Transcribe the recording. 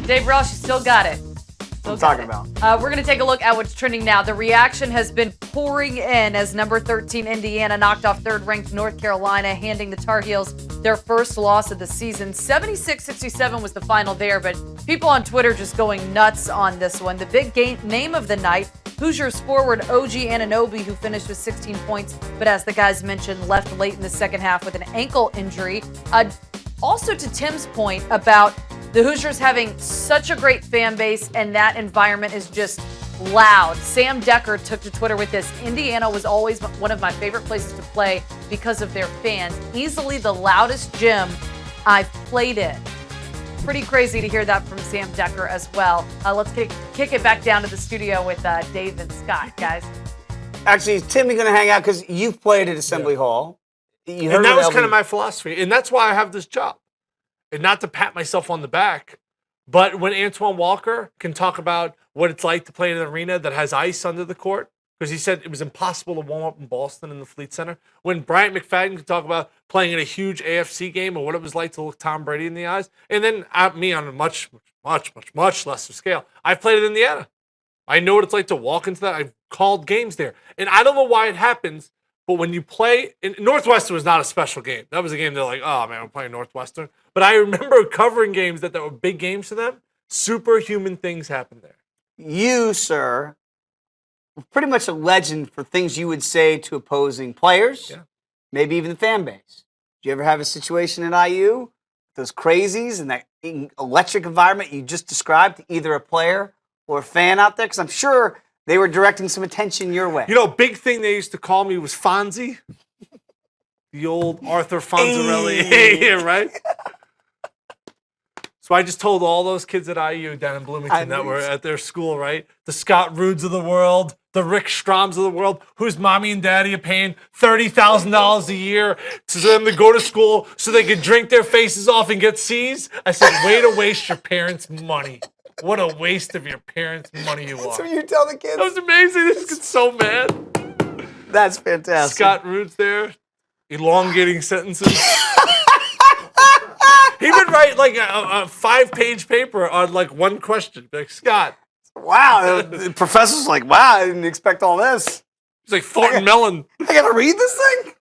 Dave Ross, you still got it. What I'm talking about. We're going to take a look at what's trending now. The reaction has been pouring in as number 13 Indiana knocked off third-ranked North Carolina, handing the Tar Heels their first loss of the season. 76-67 was the final there, but people on Twitter just going nuts on this one. The big name of the night, Hoosiers forward OG Anunoby, who finished with 16 points, but as the guys mentioned, left late in the second half with an ankle injury. Also to Tim's point about the Hoosiers having such a great fan base and that environment is just loud. Sam Decker took to Twitter with this. Indiana was always one of my favorite places to play because of their fans. Easily the loudest gym I've played in. Pretty crazy to hear that from Sam Decker as well. Let's kick it back down to the studio with Dave and Scott, guys. Actually, is Timmy going to hang out? Because you've played at Assembly Hall. And that was kind of my philosophy. And that's why I have this job. And not to pat myself on the back, but when Antoine Walker can talk about what it's like to play in an arena that has ice under the court, because he said it was impossible to warm up in Boston in the Fleet Center. When Bryant McFadden can talk about playing in a huge AFC game and what it was like to look Tom Brady in the eyes. And then me on a much lesser scale, I've played in Indiana. I know what it's like to walk into that. I've called games there. And I don't know why it happens, but when you play, Northwestern was not a special game. That was a game they're like, oh man, I'm playing Northwestern. But I remember covering games that were big games to them. Superhuman things happened there. You, sir, were pretty much a legend for things you would say to opposing players, maybe even the fan base. Did you ever have a situation at IU, those crazies and that electric environment you just described to either a player or a fan out there? Because I'm sure they were directing some attention your way. You know, big thing they used to call me was Fonzie. The old Arthur Fonzarelli. Yeah, right? So I just told all those kids at IU down in Bloomington that were at their school, right? The Scott Roods of the world, the Rick Stroms of the world, whose mommy and daddy are paying $30,000 a year to them to go to school so they could drink their faces off and get C's. I said, way to waste your parents' money. What a waste of your parents' money you are. That's what you tell the kids? That was amazing. This kid's so mad. That's fantastic. Scott Roots there, elongating sentences. He would write like a 5-page paper on like one question. Like, Scott. Wow. The professor's like, wow, I didn't expect all this. He's like Thornton Mellon. I got to read this thing?